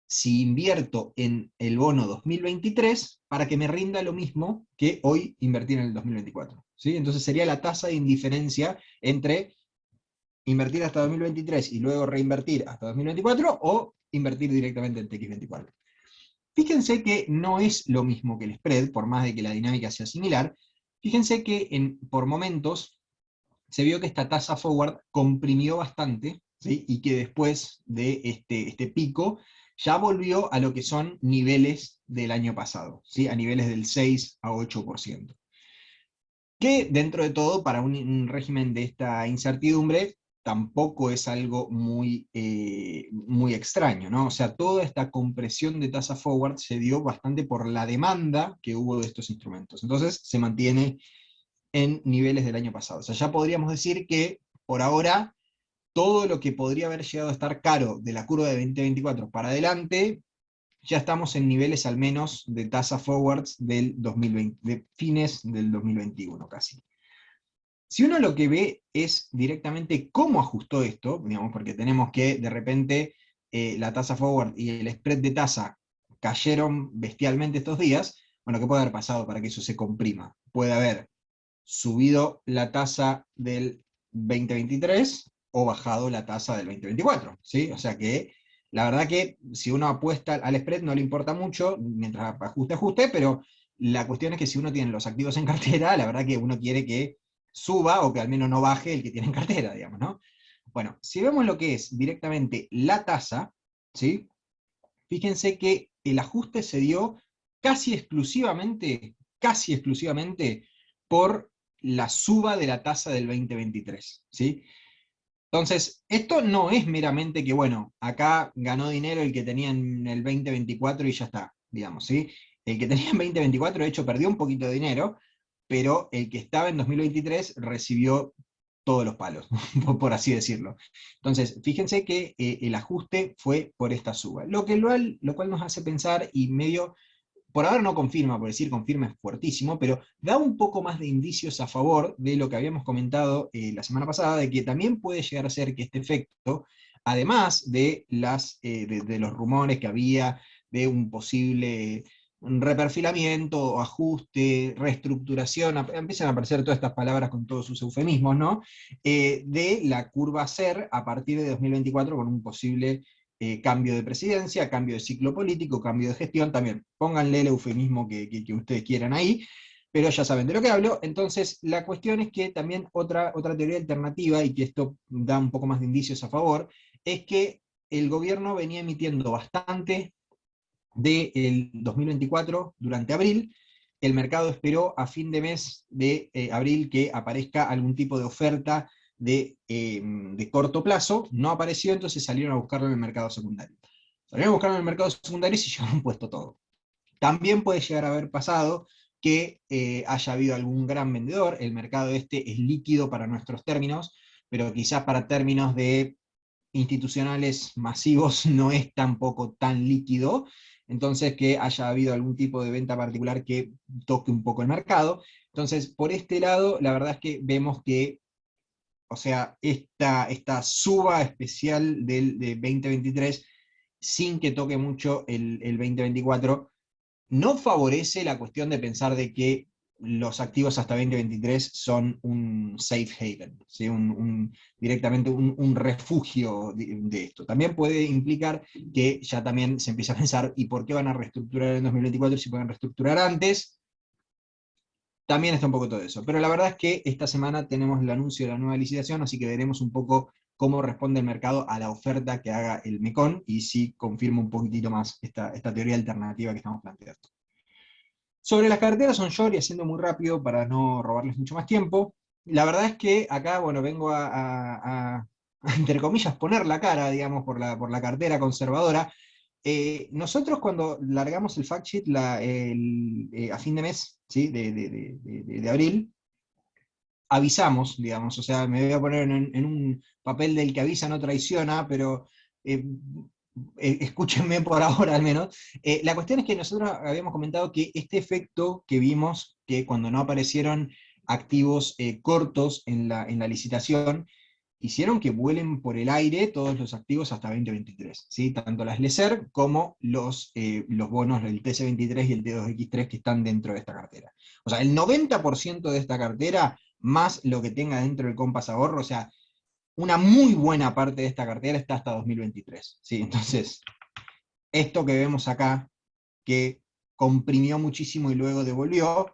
si invierto en el bono 2023 para que me rinda lo mismo que hoy invertir en el 2024? ¿Sí? Entonces sería la tasa de indiferencia entre invertir hasta 2023 y luego reinvertir hasta 2024 o invertir directamente en TX24. Fíjense que no es lo mismo que el spread, por más de que la dinámica sea similar. Fíjense que por momentos se vio que esta tasa forward comprimió bastante, ¿sí? Y que después de este pico ya volvió a lo que son niveles del año pasado, ¿sí? A niveles del 6 a 8%. Que dentro de todo, para un régimen de esta incertidumbre, tampoco es algo muy extraño, ¿no? O sea, toda esta compresión de tasa forward se dio bastante por la demanda que hubo de estos instrumentos. Entonces se mantiene en niveles del año pasado. O sea, ya podríamos decir que por ahora todo lo que podría haber llegado a estar caro de la curva de 2024 para adelante, ya estamos en niveles al menos de tasa forwards del 2020, de fines del 2021 casi. Si uno lo que ve es directamente cómo ajustó esto, digamos, porque tenemos que de repente la tasa forward y el spread de tasa cayeron bestialmente estos días, bueno, ¿qué puede haber pasado para que eso se comprima? Puede haber subido la tasa del 2023 o bajado la tasa del 2024, ¿sí? O sea que la verdad que si uno apuesta al spread no le importa mucho, mientras ajuste, pero la cuestión es que si uno tiene los activos en cartera, la verdad que uno quiere que suba o que al menos no baje el que tiene en cartera, digamos, ¿no? Bueno, si vemos lo que es directamente la tasa, ¿sí? Fíjense que el ajuste se dio casi exclusivamente por la suba de la tasa del 2023, ¿sí? Entonces, esto no es meramente que, bueno, acá ganó dinero el que tenía en el 2024 y ya está, digamos, ¿sí? El que tenía en 2024, de hecho, perdió un poquito de dinero, pero el que estaba en 2023 recibió todos los palos, por así decirlo. Entonces, fíjense que el ajuste fue por esta suba, lo cual nos hace pensar y medio por ahora no confirma, por decir confirma es fuertísimo, pero da un poco más de indicios a favor de lo que habíamos comentado la semana pasada, de que también puede llegar a ser que este efecto, además de, de los rumores que había de un posible reperfilamiento, o ajuste, reestructuración, empiezan a aparecer todas estas palabras con todos sus eufemismos, ¿no? De la curva SER a partir de 2024 con un posible cambio de presidencia, cambio de ciclo político, cambio de gestión, también pónganle el eufemismo que ustedes quieran ahí, pero ya saben de lo que hablo. Entonces, la cuestión es que también otra teoría alternativa, y que esto da un poco más de indicios a favor, es que el gobierno venía emitiendo bastante del 2024 durante abril. El mercado esperó a fin de mes de abril que aparezca algún tipo de oferta de corto plazo, no apareció, entonces salieron a buscarlo en el mercado secundario. Salieron a buscarlo en el mercado secundario y se llevaron puesto todo. También puede llegar a haber pasado que haya habido algún gran vendedor, el mercado este es líquido para nuestros términos, pero quizás para términos de institucionales masivos no es tampoco tan líquido, entonces que haya habido algún tipo de venta particular que toque un poco el mercado. Entonces, por este lado, la verdad es que vemos que, o sea, esta suba especial de 2023, sin que toque mucho el 2024, no favorece la cuestión de pensar de que los activos hasta 2023 son un safe haven, ¿sí? Directamente un refugio de esto. También puede implicar que ya también se empieza a pensar, ¿y por qué van a reestructurar en 2024 si pueden reestructurar antes? También está un poco todo eso. Pero la verdad es que esta semana tenemos el anuncio de la nueva licitación, así que veremos un poco cómo responde el mercado a la oferta que haga el MECON, y si confirma un poquitito más esta teoría alternativa que estamos planteando. Sobre las carteras onshore, y haciendo muy rápido para no robarles mucho más tiempo, la verdad es que acá, bueno, vengo a, entre comillas, poner la cara, digamos, por la cartera conservadora. nosotros cuando largamos el fact sheet a fin de mes, ¿sí? de abril, avisamos, digamos, o sea, me voy a poner en un papel del que avisa no traiciona, pero escúchenme por ahora al menos. La cuestión es que nosotros habíamos comentado que este efecto que vimos, que cuando no aparecieron activos cortos en la licitación, hicieron que vuelen por el aire todos los activos hasta 2023, ¿sí? Tanto las LESER como los bonos del TC23 y el T2X3 que están dentro de esta cartera. O sea, el 90% de esta cartera, más lo que tenga dentro del Compass Ahorro, o sea, una muy buena parte de esta cartera está hasta 2023, ¿sí? Entonces, esto que vemos acá, que comprimió muchísimo y luego devolvió,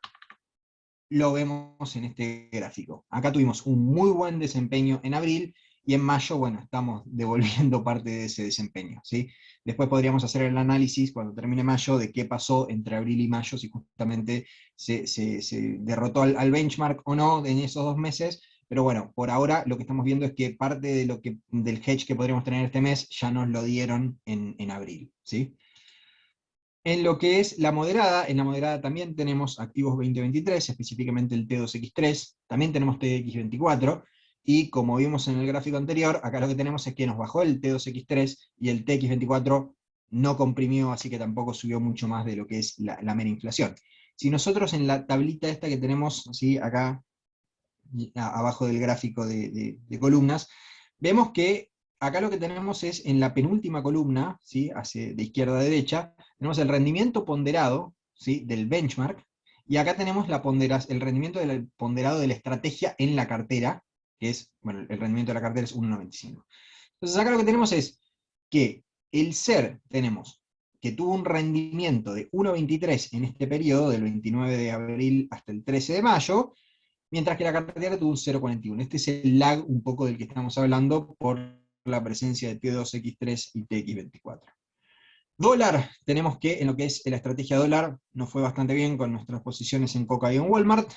lo vemos en este gráfico. Acá tuvimos un muy buen desempeño en abril, y en mayo, bueno, estamos devolviendo parte de ese desempeño, ¿sí? Después podríamos hacer el análisis, cuando termine mayo, de qué pasó entre abril y mayo, si justamente se derrotó al benchmark o no en esos 2 meses, pero bueno, por ahora lo que estamos viendo es que parte del hedge que podríamos tener este mes ya nos lo dieron en abril, ¿sí? En lo que es en la moderada también tenemos activos 2023, específicamente el T2X3, también tenemos TX24, y como vimos en el gráfico anterior, acá lo que tenemos es que nos bajó el T2X3 y el TX24 no comprimió, así que tampoco subió mucho más de lo que es la mera inflación. Si nosotros en la tablita esta que tenemos, ¿sí? Acá abajo del gráfico de columnas, vemos que acá lo que tenemos es en la penúltima columna, ¿sí? De izquierda a derecha, tenemos el rendimiento ponderado, ¿sí? Del benchmark, y acá tenemos el rendimiento ponderado de la estrategia en la cartera, que es, bueno, el rendimiento de la cartera es 1,95. Entonces acá lo que tenemos es que el SER tenemos que tuvo un rendimiento de 1,23 en este periodo, del 29 de abril hasta el 13 de mayo, mientras que la cartera tuvo un 0,41. Este es el lag un poco del que estamos hablando por la presencia de T2X3 y TX24. Dólar, tenemos que en lo que es la estrategia dólar nos fue bastante bien con nuestras posiciones en Coca y en Walmart,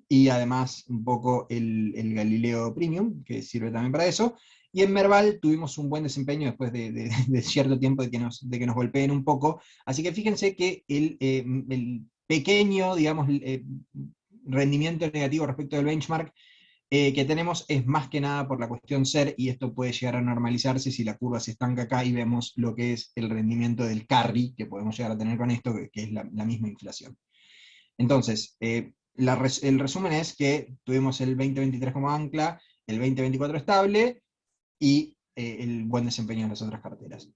y además un poco el Galileo Premium, que sirve también para eso. Y en Merval tuvimos un buen desempeño después de cierto tiempo de que nos golpeen un poco. Así que fíjense que el pequeño, digamos, rendimiento negativo respecto del benchmark que tenemos es más que nada por la cuestión SER, y esto puede llegar a normalizarse si la curva se estanca acá y vemos lo que es el rendimiento del carry que podemos llegar a tener con esto, que es la misma inflación. Entonces, el resumen es que tuvimos el 2023 como ancla, el 2024 estable, y el buen desempeño en las otras carteras.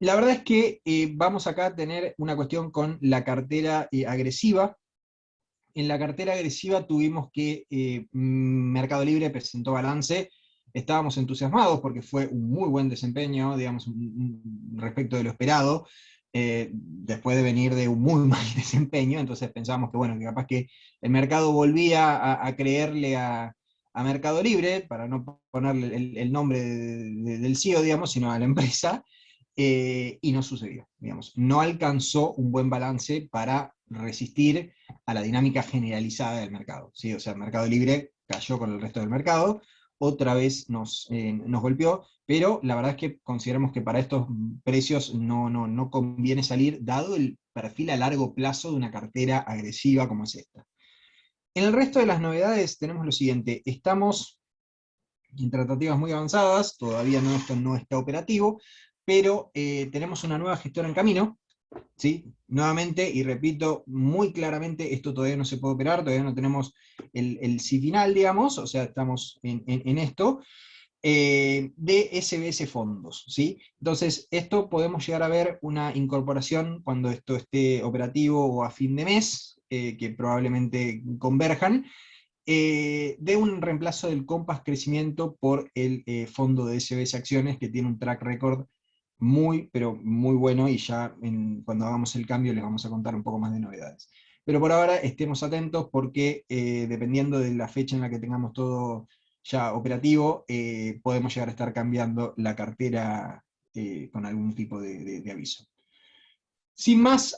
La verdad es que vamos acá a tener una cuestión con la cartera agresiva. En la cartera agresiva tuvimos que Mercado Libre presentó balance, estábamos entusiasmados porque fue un muy buen desempeño, digamos, respecto de lo esperado, después de venir de un muy mal desempeño. Entonces pensábamos que, bueno, que capaz que el mercado volvía a creerle a Mercado Libre, para no ponerle el nombre del CEO, digamos, sino a la empresa, y no sucedió, digamos. No alcanzó un buen balance para resistir a la dinámica generalizada del mercado, ¿sí? O sea, el Mercado Libre cayó con el resto del mercado, otra vez nos golpeó, pero la verdad es que consideramos que para estos precios no conviene salir, dado el perfil a largo plazo de una cartera agresiva como es esta. En el resto de las novedades tenemos lo siguiente: estamos en tratativas muy avanzadas, todavía esto no está operativo, pero tenemos una nueva gestora en camino, ¿sí? Nuevamente, y repito muy claramente, esto todavía no se puede operar, todavía no tenemos el sí final, digamos, o sea, estamos en esto, de SBS Fondos, ¿sí? Entonces, esto podemos llegar a ver una incorporación cuando esto esté operativo o a fin de mes, que probablemente converjan, de un reemplazo del Compass Crecimiento por el fondo de SBS Acciones, que tiene un track record muy, pero muy bueno, y ya cuando hagamos el cambio les vamos a contar un poco más de novedades. Pero por ahora estemos atentos, porque dependiendo de la fecha en la que tengamos todo ya operativo, podemos llegar a estar cambiando la cartera con algún tipo de aviso. Sin más,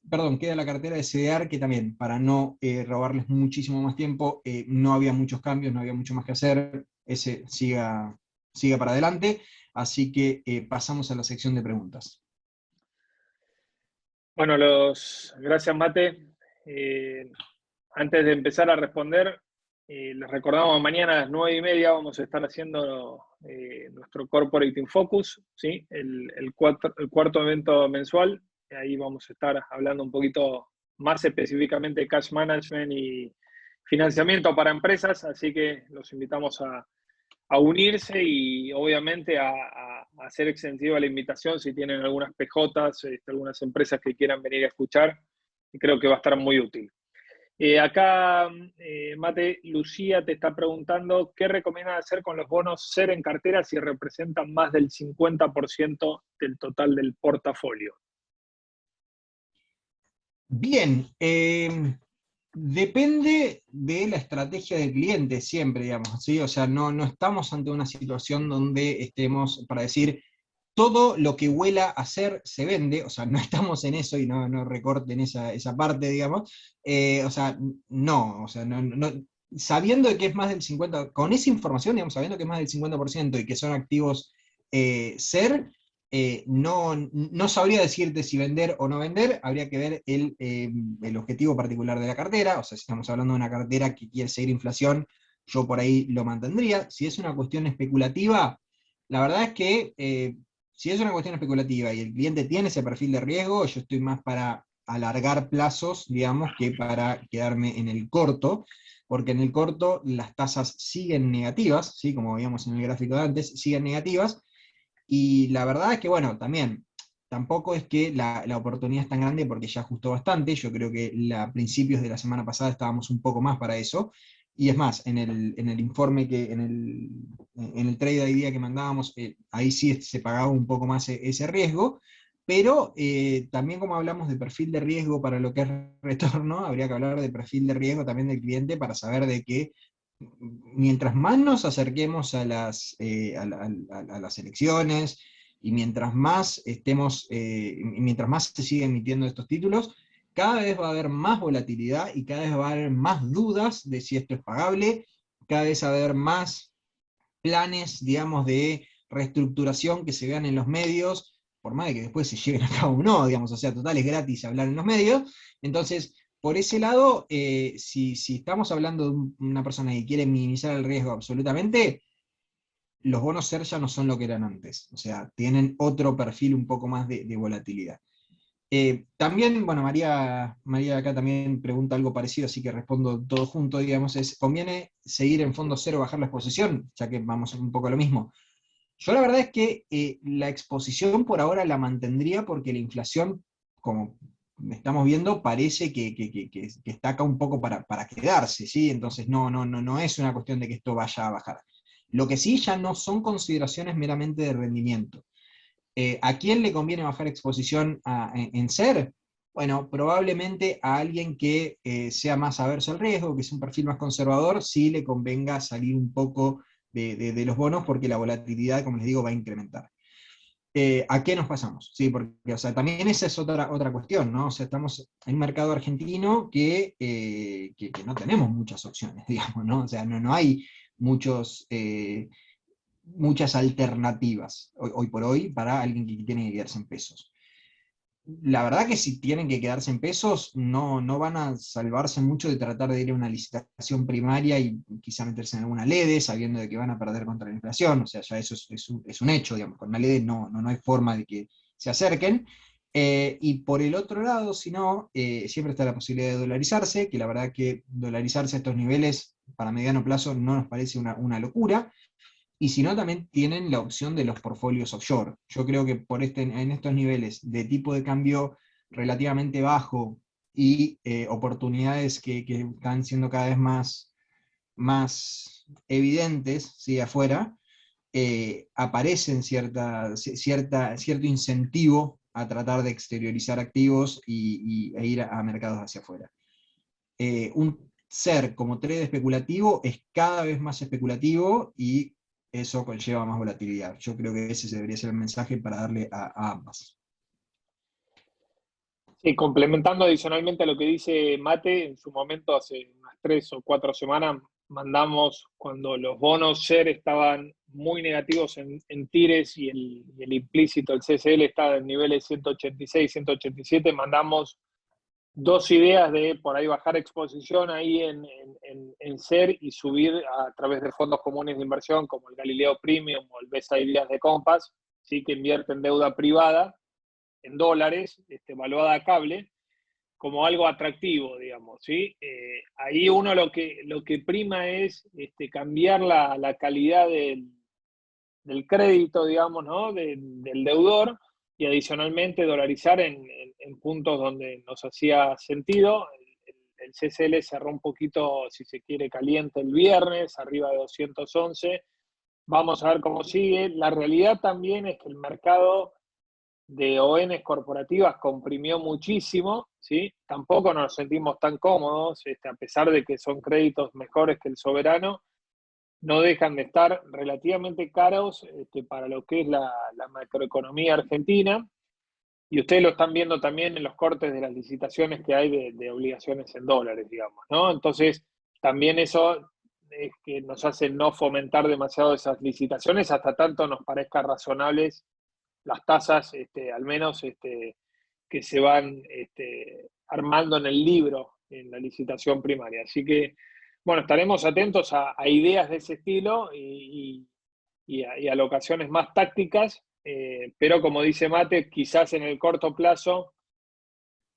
perdón, queda la cartera de CDR, que también, para no robarles muchísimo más tiempo, no había muchos cambios, no había mucho más que hacer, ese siga para adelante, así que pasamos a la sección de preguntas. Bueno, gracias Mate. Eh, Antes de empezar a responder, les recordamos mañana a las 9:30 vamos a estar haciendo nuestro Corporate in Focus, ¿sí? El cuarto evento mensual. Ahí vamos a estar hablando un poquito más específicamente de cash management y financiamiento para empresas, así que los invitamos a unirse y obviamente a hacer extensiva la invitación si tienen algunas PJs, algunas empresas que quieran venir a escuchar, y creo que va a estar muy útil. Acá, Mate, Lucía te está preguntando qué recomiendan hacer con los bonos SER en cartera si representan más del 50% del total del portafolio. Bien, depende de la estrategia del cliente siempre, digamos, ¿sí? O sea, no estamos ante una situación donde estemos para decir todo lo que huela a ser se vende, o sea, no estamos en eso y no recorten esa parte, digamos. O sea, no, o sea, sabiendo que es más del 50%, con esa información, digamos, sabiendo que es más del 50% y que son activos SER, no sabría decirte si vender o no vender, habría que ver el objetivo particular de la cartera, o sea, si estamos hablando de una cartera que quiere seguir inflación, yo por ahí lo mantendría. Si es una cuestión especulativa, la verdad es que si es una cuestión especulativa y el cliente tiene ese perfil de riesgo, yo estoy más para alargar plazos, digamos, que para quedarme en el corto, porque en el corto las tasas siguen negativas, ¿sí? Como veíamos en el gráfico de antes, siguen negativas, y la verdad es que, bueno, también, tampoco es que la oportunidad es tan grande porque ya ajustó bastante, yo creo que a principios de la semana pasada estábamos un poco más para eso, y es más, en el informe en el trade de día que mandábamos, ahí sí se pagaba un poco más ese riesgo, pero también como hablamos de perfil de riesgo para lo que es retorno, habría que hablar de perfil de riesgo también del cliente para saber de que mientras más nos acerquemos a las elecciones y mientras más mientras más se siguen emitiendo estos títulos, cada vez va a haber más volatilidad y cada vez va a haber más dudas de si esto es pagable, cada vez va a haber más planes, digamos, de reestructuración que se vean en los medios, por más de que después se lleven a cabo o no, digamos, o sea, total es gratis hablar en los medios. Entonces, por ese lado, si estamos hablando de una persona que quiere minimizar el riesgo absolutamente, los bonos SER ya no son lo que eran antes, o sea, tienen otro perfil un poco más de volatilidad. También, bueno, María acá también pregunta algo parecido, así que respondo todo junto, digamos, ¿conviene seguir en fondo cero, bajar la exposición? Ya que vamos un poco a lo mismo. Yo la verdad es que la exposición por ahora la mantendría porque la inflación, como estamos viendo, parece que está acá un poco para quedarse, ¿sí? Entonces no es una cuestión de que esto vaya a bajar. Lo que sí ya no son consideraciones meramente de rendimiento. ¿A quién le conviene bajar exposición en SER? Bueno, probablemente a alguien que sea más averso al riesgo, que es un perfil más conservador, sí le convenga salir un poco de los bonos porque la volatilidad, como les digo, va a incrementar. ¿A qué nos pasamos? Sí, porque o sea, también esa es otra cuestión, ¿no? O sea, estamos en un mercado argentino que no tenemos muchas opciones, digamos, ¿no? O sea, no hay muchos, muchas alternativas hoy por hoy para alguien que tiene que quedarse en pesos. La verdad que si tienen que quedarse en pesos, no van a salvarse mucho de tratar de ir a una licitación primaria y quizá meterse en alguna LEDE, sabiendo de que van a perder contra la inflación, o sea, ya eso es un hecho, digamos, con una LEDE no hay forma de que se acerquen. Y por el otro lado, si no, siempre está la posibilidad de dolarizarse, que la verdad que dolarizarse a estos niveles para mediano plazo no nos parece una locura. Y si no, también tienen la opción de los portfolios offshore. Yo creo que en estos niveles de tipo de cambio relativamente bajo y oportunidades que están siendo cada vez más evidentes, ¿sí? Afuera, aparecen cierto incentivo a tratar de exteriorizar activos e ir a mercados hacia afuera. Un ser como trade especulativo es cada vez más especulativo y eso conlleva más volatilidad. Yo creo que ese debería ser el mensaje para darle a ambas. Sí, complementando adicionalmente a lo que dice Mate, en su momento, hace unas 3 o 4 semanas, mandamos cuando los bonos SER estaban muy negativos en tires y el implícito, el CCL, estaba en niveles 186, 187, mandamos dos ideas de por ahí bajar exposición ahí en SER y subir a través de fondos comunes de inversión como el Galileo Premium o el BESA Ideas de Compass, ¿sí? Que invierten deuda privada en dólares, valuada a cable, como algo atractivo, digamos, ¿sí? Ahí uno lo que prima es cambiar la calidad del crédito, digamos, ¿no? Del deudor, y adicionalmente dolarizar en puntos donde nos hacía sentido. El CCL cerró un poquito, si se quiere, caliente el viernes, arriba de 211. Vamos a ver cómo sigue. La realidad también es que el mercado de ONs corporativas comprimió muchísimo, ¿sí? Tampoco nos sentimos tan cómodos, a pesar de que son créditos mejores que el soberano, no dejan de estar relativamente caros para lo que es la macroeconomía argentina, y ustedes lo están viendo también en los cortes de las licitaciones que hay de obligaciones en dólares, digamos, ¿no? Entonces, también eso es que nos hace no fomentar demasiado esas licitaciones hasta tanto nos parezca razonables las tasas, al menos que se van armando en el libro, en la licitación primaria. Así que, bueno, estaremos atentos a ideas de ese estilo y a locaciones más tácticas, pero como dice Mate, quizás en el corto plazo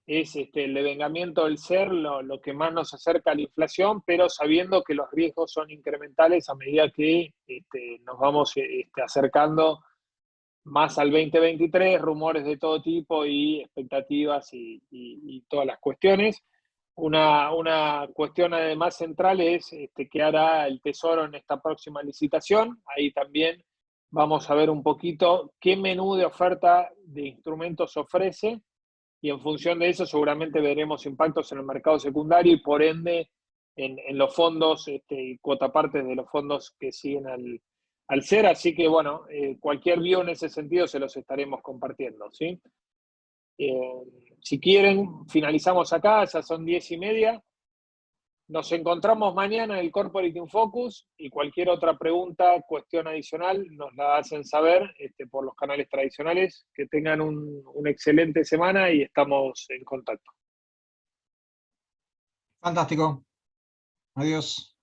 es el devengamiento del SER lo que más nos acerca a la inflación, pero sabiendo que los riesgos son incrementales a medida que nos vamos acercando más al 2023, rumores de todo tipo y expectativas y todas las cuestiones. Una cuestión además central es qué hará el Tesoro en esta próxima licitación. Ahí también vamos a ver un poquito qué menú de oferta de instrumentos ofrece, y en función de eso seguramente veremos impactos en el mercado secundario y por ende en los fondos y cuotapartes de los fondos que siguen al SER. Así que bueno, cualquier view en ese sentido se los estaremos compartiendo, ¿sí? Si quieren, finalizamos acá, ya son 10:30. Nos encontramos mañana en el Corporate in Focus, y cualquier otra pregunta, cuestión adicional, nos la hacen saber por los canales tradicionales. Que tengan una excelente semana y estamos en contacto. Fantástico. Adiós.